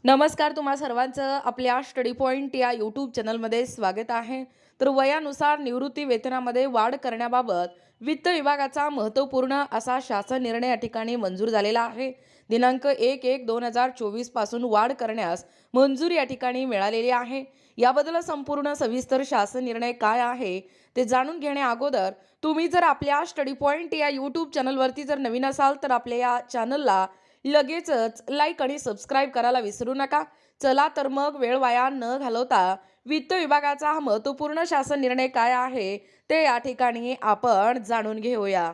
नमस्कार, तुम्हा सर्वांचं आपल्या स्टडी पॉइंट या यूट्यूब चॅनलमध्ये स्वागत आहे. तर वयानुसार निवृत्ती वेतनामध्ये वाढ करण्याबाबत वित्त विभागाचा महत्त्वपूर्ण असा शासन निर्णय या ठिकाणी मंजूर झालेला आहे. दिनांक 1/1/2024 पासून वाढ करण्यास मंजुरी या ठिकाणी मिळालेली आहे. याबद्दल संपूर्ण सविस्तर शासन निर्णय काय आहे ते जाणून घेण्या अगोदर तुम्ही जर आपल्या स्टडी पॉइंट या यूट्यूब चॅनलवरती जर नवीन असाल तर आपल्या या चॅनलला लगेचच लाईक आणि सबस्क्राईब करायला विसरू नका. चला तर मग वेळ वाया न घालवता वित्त विभागाचा हा महत्त्वपूर्ण शासन निर्णय काय आहे ते या ठिकाणी आपण जाणून घेऊया.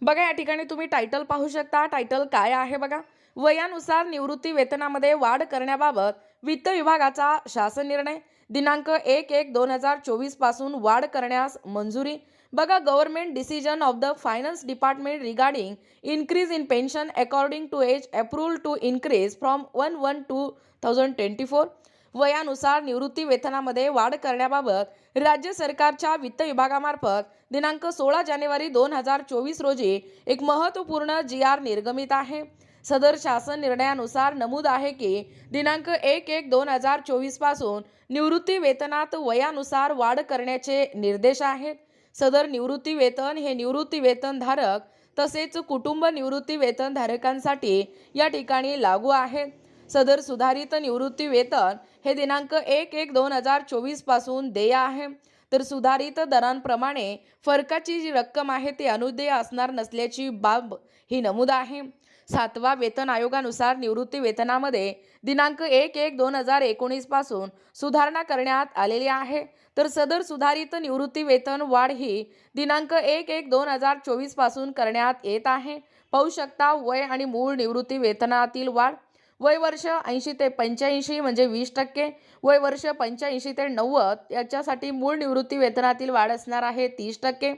बघा, या ठिकाणी तुम्ही टायटल पाहू शकता. टायटल काय आहे बघा, वयानुसार निवृत्ती वेतनामध्ये वाढ करण्याबाबत वित्त विभागाचा शासन निर्णय. दिनांक 1/1/2024 पासून वाढ करण्यास मंजुरी. बघा, government decision of the finance department regarding increase in pension according to age approval to increase from 1/1/2024. वयानुसार निवृत्ती वेतनामध्ये वाढ करण्याबाबत राज्य सरकारच्या वित्त विभागामार्फत दिनांक 16 जानेवारी 2024 रोजी एक महत्त्वपूर्ण जी.आर. निर्गमित आहे. सदर शासन निर्णयानुसार नमूद आहे की दिनांक 1/1/2024 पासून निवृत्ती वेतनात वयानुसार वाढ करण्याचे निर्देश आहेत. सदर निवृत्ती वेतन हे निवृत्ती वेतनधारक तसेच कुटुंब निवृत्ती वेतनधारकांसाठी या ठिकाणी लागू आहे. सदर सुधारित निवृत्ती वेतन हे दिनांक 1/1/2024 पासून देय आहे. तर सुधारित दरांप्रमाणे फरकाची जी रक्कम आहे ती अनुदेय असणार नसल्याची बाब ही नमूद आहे. 7व्या वेतन आयोगानुसार निवृत्ती वेतनामध्ये दिनांक 1/1/2019 पासून सुधारणा करण्यात आलेली आहे. तर सदर सुधारित निवृत्ती वेतन वाढ ही दिनांक 1/1/2024 पासून करण्यात येत आहे. पाहू शकता, वय आणि मूळ निवृत्ती वेतनातील वाढ. वय वर्ष 80 ते 85 म्हणजे 20%. वय वर्ष 85 ते 90 याच्यासाठी मूळ निवृत्ती वेतनातील वाढ असणार आहे 30%.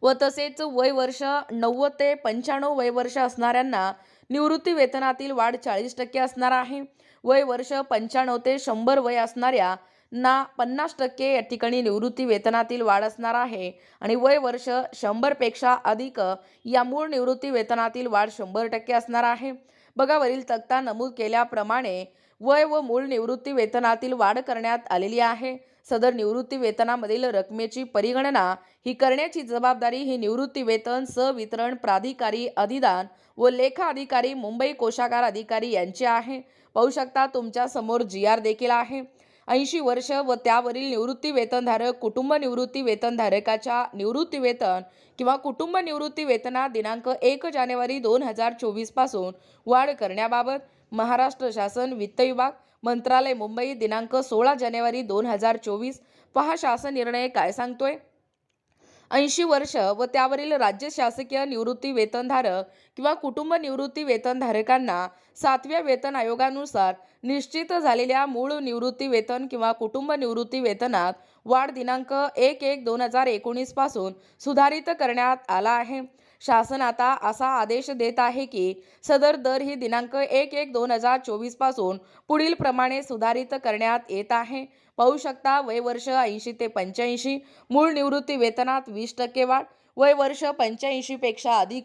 व तसेच वय वर्ष 90 ते 95 वय वर्ष असणाऱ्यांना निवृत्ती वेतनातील वाढ 40% असणार आहे. वय वर्ष 95 ते 100 वय असणाऱ्या ना 50% या ठिकाणी निवृत्ती वेतनातील वाढ असणार आहे. आणि वय वर्ष 100 पेक्षा अधिक या मूळ निवृत्ती वेतनातील वाढ 100% असणार आहे. बघा, वरील तक्ता नमूद केल्याप्रमाणे वय व मूळ निवृत्ती वेतनातील वाढ करण्यात आलेली आहे. सदर निवृत्ती वेतनामधील रकमेची परिगणना ही करण्याची जबाबदारी ही निवृत्ती वेतन वितरण प्राधिकारी अधिदान व लेखा अधिकारी मुंबई कोषागार अधिकारी यांची आहे. पाहू शकता, तुमच्या समोर जी.आर. देखील आहे. 80 वर्ष व त्यावरील निवृत्ती वेतनधारक कुटुंब निवृत्ती वेतनधारकाच्या निवृत्ती वेतन किंवा कुटुंब निवृत्ती वेतनात दिनांक 1 जानेवारी 2024 पासून वाढ करण्याबाबत महाराष्ट्र शासन वित्त विभाग मंत्रालय मुंबई दिनांक 16 जानेवारी 2024. पहा शासन निर्णय काय सांगतोय. 80 वर्ष व त्यावरील राज्य शासकीय निवृत्ती वेतनधारक किंवा कुटुंब निवृत्ती वेतनधारकांना 7व्या वेतन आयोगानुसार निश्चित झालेल्या मूळ निवृत्ती वेतन किंवा कुटुंब निवृत्ती वेतनात वाढ दिनांक 1/1/2019 पासून सुधारित करण्यात आला आहे. शासन आता असा आदेश देत आहे की सदर दर ही दिनांक 1/1/2024 पासून पुढील प्रमाणे सुधारित करण्यात येत आहे. पाहू शकता, वय वर्ष 80 ते 85 मूळ निवृत्ती वेतनात 20% वाढ. वय वर्ष 85 पेक्षा अधिक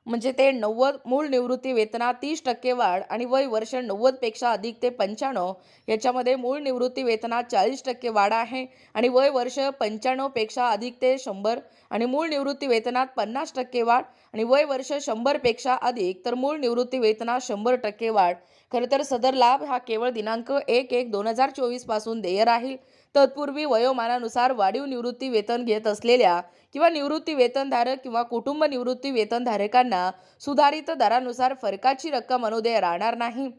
म्हणजे ते 90 मूळ निवृत्ती वेतनात 30% वाढ. आणि वय वर्ष 90 पेक्षा अधिक ते 95 याच्यामध्ये मूळ निवृत्ती वेतनात 40% वाढ आहे. आणि वय वर्ष 95 पेक्षा अधिक ते 100 आणि मूळ निवृत्ती वेतनात 50% वाढ. आणि वय वर्ष 100 पेक्षा अधिक तर मूळ निवृत्ती वेतनात 100% वाढ. खरं तर सदर लाभ हा केवळ दिनांक 1/1/2024 पासून देय राहील. तत्पूर्वी वयोमानानुसार वाढीव निवृत्ती वेतन घेत असलेल्या किंवा निवृत्ती वेतनधारक किंवा कुटुंब निवृत्ती वेतनधारकांना सुधारित दरानुसार फरकाची रक्कम अनुदेय राहणार नाही.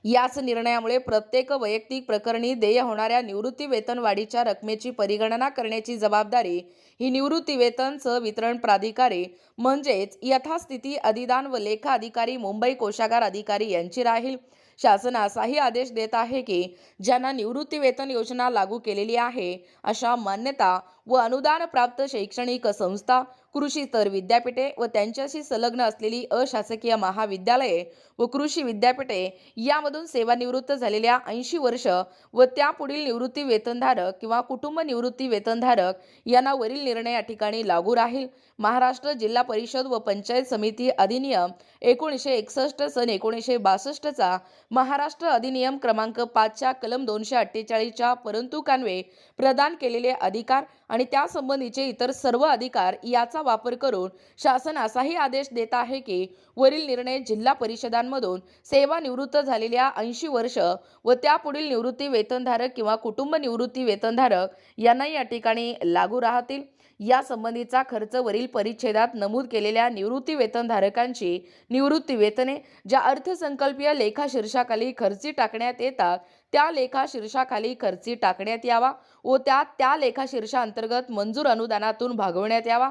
याच निर्णयामुळे प्रत्येक वैयक्तिक प्रकरणी देय होणाऱ्या निवृत्ती वेतन वाढीच्या रकमेची परिगणना करण्याची जबाबदारी ही निवृत्ती वेतन वितरण प्राधिकारी म्हणजेच यथास्थिती अधिदान व लेखा अधिकारी मुंबई कोषागार अधिकारी यांची राहील. शासन असाही आदेश देत आहे की ज्यांना निवृत्ती वेतन योजना लागू केलेली आहे अशा मान्यता व अनुदान प्राप्त शैक्षणिक संस्था, कृषी स्तर विद्यापीठे व त्यांच्याशी संलग्न असलेली अशासकीय महाविद्यालये व कृषी विद्यापीठे यामधून सेवानिवृत्त झालेल्या 80 वर्ष व त्यापुढील निवृत्ती वेतनधारक किंवा कुटुंब निवृत्ती वेतनधारक यांना वरील निर्णय या ठिकाणी लागू राहील. महाराष्ट्र जिल्हा परिषद व पंचायत समिती अधिनियम 1961 सन 1962 चा महाराष्ट्र अधिनियम क्रमांक 5च्या कलम 248च्या परंतुकान्वये प्रदान केलेले अधिकार आणि त्यासंबंधीचे इतर सर्व अधिकार याचा वापर करून शासन असाही आदेश देत आहे की वरील निर्णय जिल्हा परिषदांमधून सेवानिवृत्त झालेल्या 80 वर्ष व त्यापुढील निवृत्ती वेतनधारक किंवा कुटुंब निवृत्ती वेतनधारक यांना या ठिकाणी लागू राहतील। या संबंधीचा खर्च वरील परिच्छेदात नमूद केलेल्या निवृत्ती वेतनधारकांची निवृत्ती वेतने ज्या अर्थसंकल्पीय लेखा शीर्षाखाली खर्ची टाकण्यात येतात त्या लेखा शीर्षाखाली खर्ची टाकण्यात यावा व त्या लेखा शीर्षांतर्गत मंजूर अनुदानातून भागवण्यात यावा।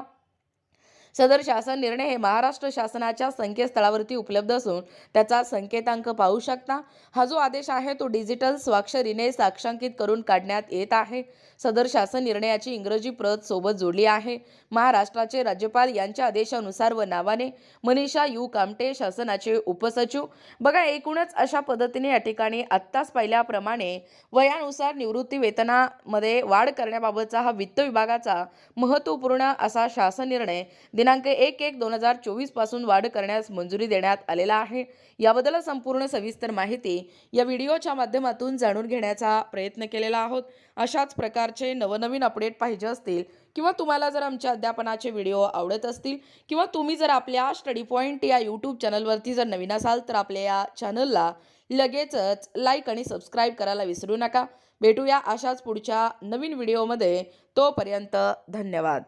सदर शासन निर्णय हे महाराष्ट्र शासनाच्या संकेतस्थळावरती उपलब्ध असून त्याचा संकेतांक पाहू शकता। हा जो आदेश आहे तो डिजिटल स्वाक्षरीने साक्षांकित करून काढण्यात येत आहे। सदर शासन निर्णयाची इंग्रजी प्रत सोबत जोडली आहे। महाराष्ट्राचे राज्यपाल यांच्या आदेशानुसार व नावाने मनीषा यू कामटे शासनाचे उपसचिव। बघा, एकूणच अशा पद्धतीने या ठिकाणी आत्ताच पाहिल्याप्रमाणे वयानुसार निवृत्ती वेतनामध्ये वाढ करण्याबाबतचा हा वित्त विभागाचा महत्त्वपूर्ण असा शासन निर्णय दिनांक 1/1/2024 पासून वाढ करण्यास मंजुरी देण्यात आलेला आहे। याबद्दल संपूर्ण सविस्तर माहिती या व्हिडिओच्या माध्यमातून जाणून घेण्याचा प्रयत्न केलेला आहोत। अशाच प्रकारचे नवनवीन अपडेट पाहिजे असतील किंवा तुम्हाला जर आमच्या अध्यापनाचे व्हिडिओ आवडत असतील किंवा तुम्ही जर आपल्या स्टडी पॉइंट या यूट्यूब चॅनलवरती जर नवीन असाल तर आपल्या या चॅनलला लगेचच लाईक आणि सबस्क्राईब करायला विसरू नका। भेटूया अशाच पुढच्या नवीन व्हिडिओमध्ये। तोपर्यंत धन्यवाद।